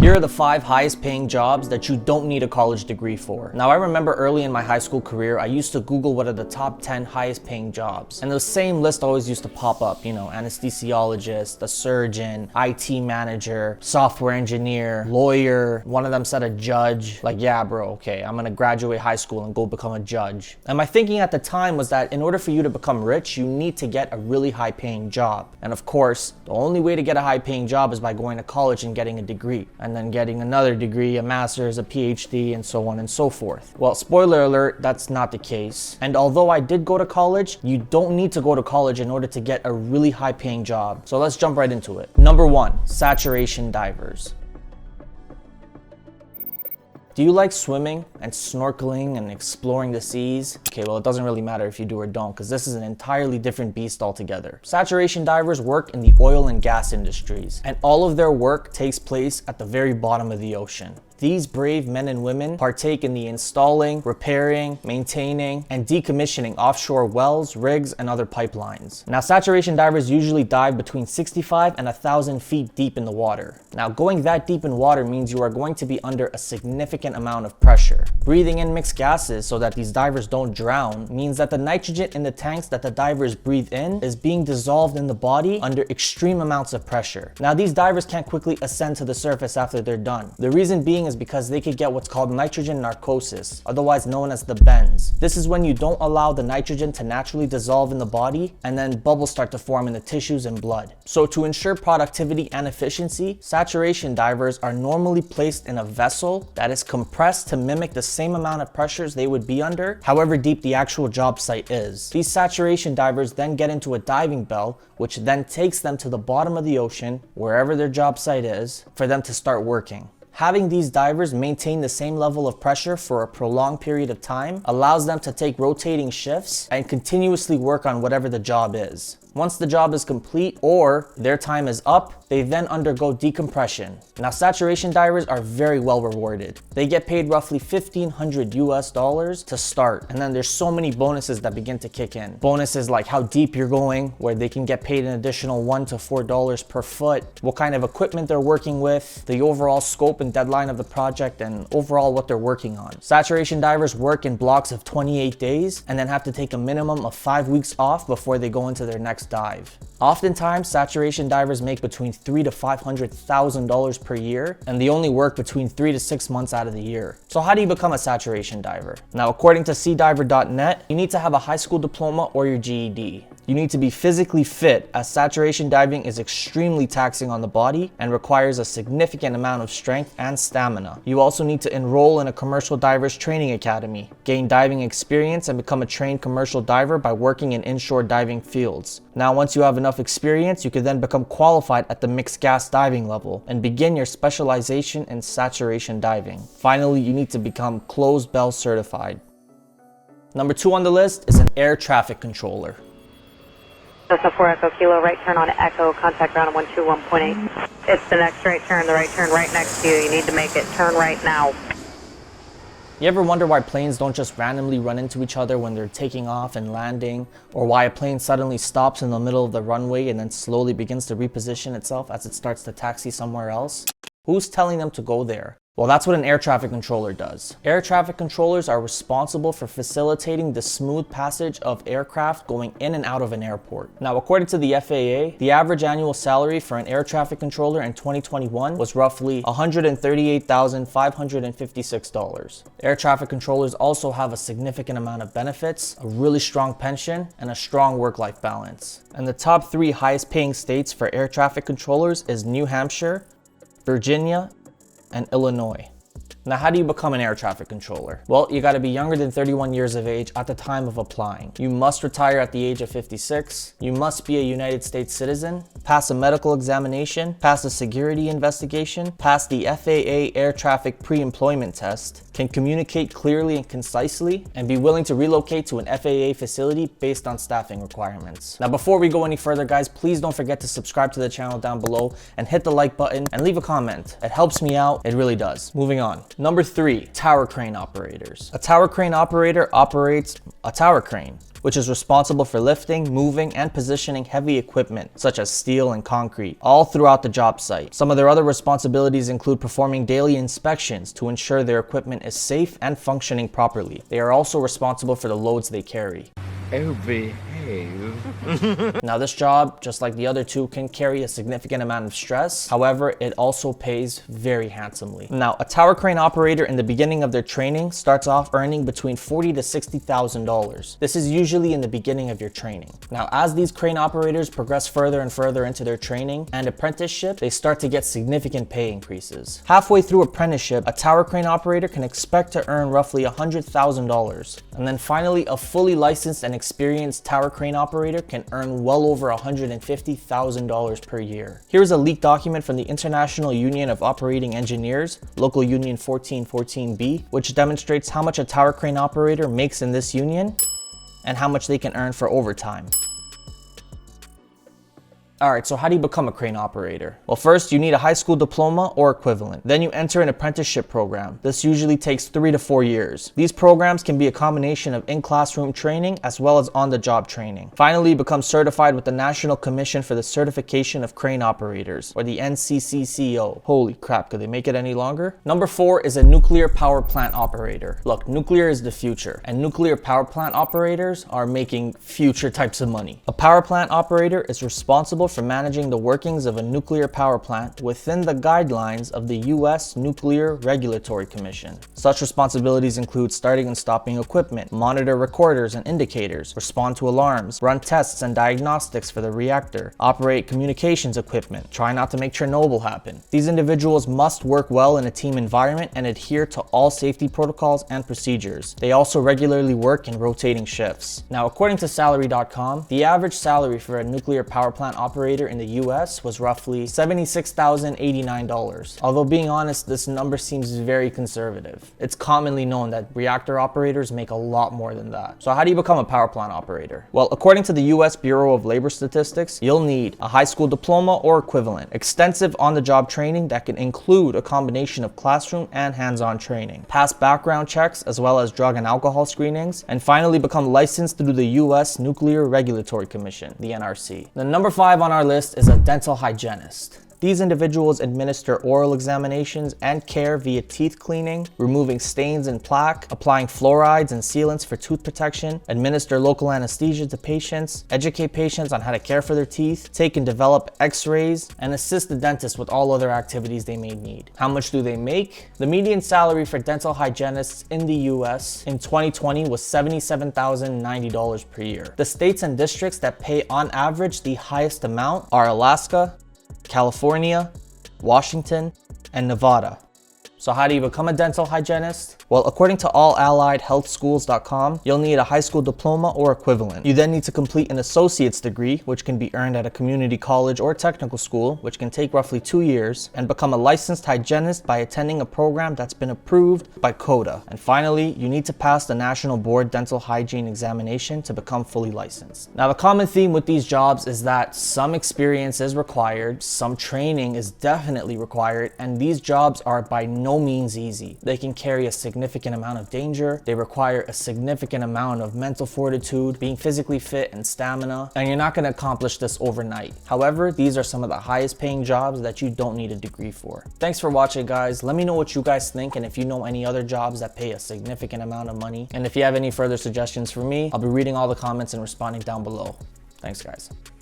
Here are the 5 highest paying jobs that you don't need a college degree for. Now, I remember early in my high school career, I used to Google what are the top 10 highest paying jobs. And the same list always used to pop up, anesthesiologist, a surgeon, IT manager, software engineer, lawyer. One of them said a judge. Like, yeah, bro, okay, I'm gonna graduate high school and go become a judge. And my thinking at the time was that in order for you to become rich, you need to get a really high paying job. And of course, the only way to get a high paying job is by going to college and getting a degree, and then getting another degree, a master's, a PhD, and so on and so forth. Well, spoiler alert, that's not the case. And although I did go to college, you don't need to go to college in order to get a really high paying job. So let's jump right into it. Number 1, saturation divers. Do you like swimming and snorkeling and exploring the seas? Okay, well, it doesn't really matter if you do or don't, because this is an entirely different beast altogether. Saturation divers work in the oil and gas industries, and all of their work takes place at the very bottom of the ocean. These brave men and women partake in the installing, repairing, maintaining, and decommissioning offshore wells, rigs, and other pipelines. Now, saturation divers usually dive between 65 and 1,000 feet deep in the water. Now, going that deep in water means you are going to be under a significant amount of pressure. Breathing in mixed gases so that these divers don't drown means that the nitrogen in the tanks that the divers breathe in is being dissolved in the body under extreme amounts of pressure. Now, these divers can't quickly ascend to the surface after they're done. The reason being is because they could get what's called nitrogen narcosis, otherwise known as the bends. This is when you don't allow the nitrogen to naturally dissolve in the body, and then bubbles start to form in the tissues and blood. So to ensure productivity and efficiency, saturation divers are normally placed in a vessel that is compressed to mimic the same amount of pressures they would be under, however deep the actual job site is. These saturation divers then get into a diving bell, which then takes them to the bottom of the ocean, wherever their job site is, for them to start working. Having these divers maintain the same level of pressure for a prolonged period of time allows them to take rotating shifts and continuously work on whatever the job is. Once the job is complete or their time is up, they then undergo decompression. Now, saturation divers are very well rewarded. They get paid roughly $1,500 to start, and then there's so many bonuses that begin to kick in. Bonuses like how deep you're going, where they can get paid an additional $1 to $4 per foot, what kind of equipment they're working with, the overall scope and deadline of the project, and overall what they're working on. Saturation divers work in blocks of 28 days and then have to take a minimum of 5 weeks off before they go into their next dive. Oftentimes, saturation divers make between $300,000 to $500,000 per year, and they only work between 3 to 6 months out of the year. So how do you become a saturation diver? Now, according to seadiver.net, you need to have a high school diploma or your GED. You need to be physically fit, as saturation diving is extremely taxing on the body and requires a significant amount of strength and stamina. You also need to enroll in a commercial divers training academy, gain diving experience, and become a trained commercial diver by working in inshore diving fields. Now, once you have enough experience, you can then become qualified at the mixed gas diving level and begin your specialization in saturation diving. Finally, you need to become closed bell certified. Number 2 on the list is an air traffic controller. Delta 4 Echo Kilo, right turn on Echo, contact ground 121.8. It's the next right turn, the right turn right next to you. You need to make it. Turn right now. You ever wonder why planes don't just randomly run into each other when they're taking off and landing, or why a plane suddenly stops in the middle of the runway and then slowly begins to reposition itself as it starts to taxi somewhere else? Who's telling them to go there? Well, that's what an air traffic controller does. Air traffic controllers are responsible for facilitating the smooth passage of aircraft going in and out of an airport. Now, according to the FAA, the average annual salary for an air traffic controller in 2021 was roughly $138,556. Air traffic controllers also have a significant amount of benefits, a really strong pension, and a strong work-life balance. And the top 3 highest paying states for air traffic controllers is New Hampshire, Virginia, and Illinois. Now, how do you become an air traffic controller? Well, you gotta be younger than 31 years of age at the time of applying. You must retire at the age of 56. You must be a United States citizen, pass a medical examination, pass a security investigation, pass the FAA air traffic pre-employment test, can communicate clearly and concisely, and be willing to relocate to an FAA facility based on staffing requirements. Now, before we go any further, guys, please don't forget to subscribe to the channel down below and hit the like button and leave a comment. It helps me out, it really does. Moving on. Number 3, tower crane operators. A tower crane operator operates a tower crane, which is responsible for lifting, moving, and positioning heavy equipment such as steel and concrete, all throughout the job site. Some of their other responsibilities include performing daily inspections to ensure their equipment is safe and functioning properly. They are also responsible for the loads they carry. Oh, behave. Now this job, just like the other two, can carry a significant amount of stress. However, it also pays very handsomely. Now, a tower crane operator in the beginning of their training starts off earning between $40,000 to $60,000. This is usually in the beginning of your training. Now, as these crane operators progress further and further into their training and apprenticeship, they start to get significant pay increases. Halfway through apprenticeship, a tower crane operator can expect to earn roughly $100,000. And then finally, a fully licensed and experienced tower crane operator can earn well over $150,000 per year. Here's a leaked document from the International Union of Operating Engineers, Local Union 1414B, which demonstrates how much a tower crane operator makes in this union and how much they can earn for overtime. Alright, so how do you become a crane operator? Well, first you need a high school diploma or equivalent. Then you enter an apprenticeship program. This usually takes 3 to 4 years. These programs can be a combination of in-classroom training as well as on-the-job training. Finally, you become certified with the National Commission for the Certification of Crane Operators, or the NCCCO. Holy crap, could they make it any longer? Number 4 is a nuclear power plant operator. Look, nuclear is the future, and nuclear power plant operators are making future types of money. A power plant operator is responsible for managing the workings of a nuclear power plant within the guidelines of the U.S. Nuclear Regulatory Commission. Such responsibilities include starting and stopping equipment, monitor recorders and indicators, respond to alarms, run tests and diagnostics for the reactor, operate communications equipment, try not to make Chernobyl happen. These individuals must work well in a team environment and adhere to all safety protocols and procedures. They also regularly work in rotating shifts. Now, according to salary.com, the average salary for a nuclear power plant operator in the US was roughly $76,089. Although being honest, this number seems very conservative. It's commonly known that reactor operators make a lot more than that. So how do you become a power plant operator? Well, according to the US Bureau of Labor Statistics, you'll need a high school diploma or equivalent, extensive on-the-job training that can include a combination of classroom and hands-on training, pass background checks as well as drug and alcohol screenings, and finally become licensed through the US Nuclear Regulatory Commission, the NRC. The number 5 on our list is a dental hygienist. These individuals administer oral examinations and care via teeth cleaning, removing stains and plaque, applying fluorides and sealants for tooth protection, administer local anesthesia to patients, educate patients on how to care for their teeth, take and develop x-rays, and assist the dentist with all other activities they may need. How much do they make? The median salary for dental hygienists in the US in 2020 was $77,090 per year. The states and districts that pay on average the highest amount are Alaska, California, Washington, and Nevada. So how do you become a dental hygienist? Well, according to alliedhealthschools.com, you'll need a high school diploma or equivalent. You then need to complete an associate's degree, which can be earned at a community college or technical school, which can take roughly 2 years, and become a licensed hygienist by attending a program that's been approved by CODA. And finally, you need to pass the National Board Dental Hygiene Examination to become fully licensed. Now, the common theme with these jobs is that some experience is required, some training is definitely required, and these jobs are by no means easy. They can carry a significant amount of danger, they require a significant amount of mental fortitude, being physically fit and stamina, and you're not going to accomplish this overnight. However, these are some of the highest paying jobs that you don't need a degree for. Thanks for watching, guys. Let me know what you guys think and if you know any other jobs that pay a significant amount of money. And if you have any further suggestions for me, I'll be reading all the comments and responding down below. Thanks, guys.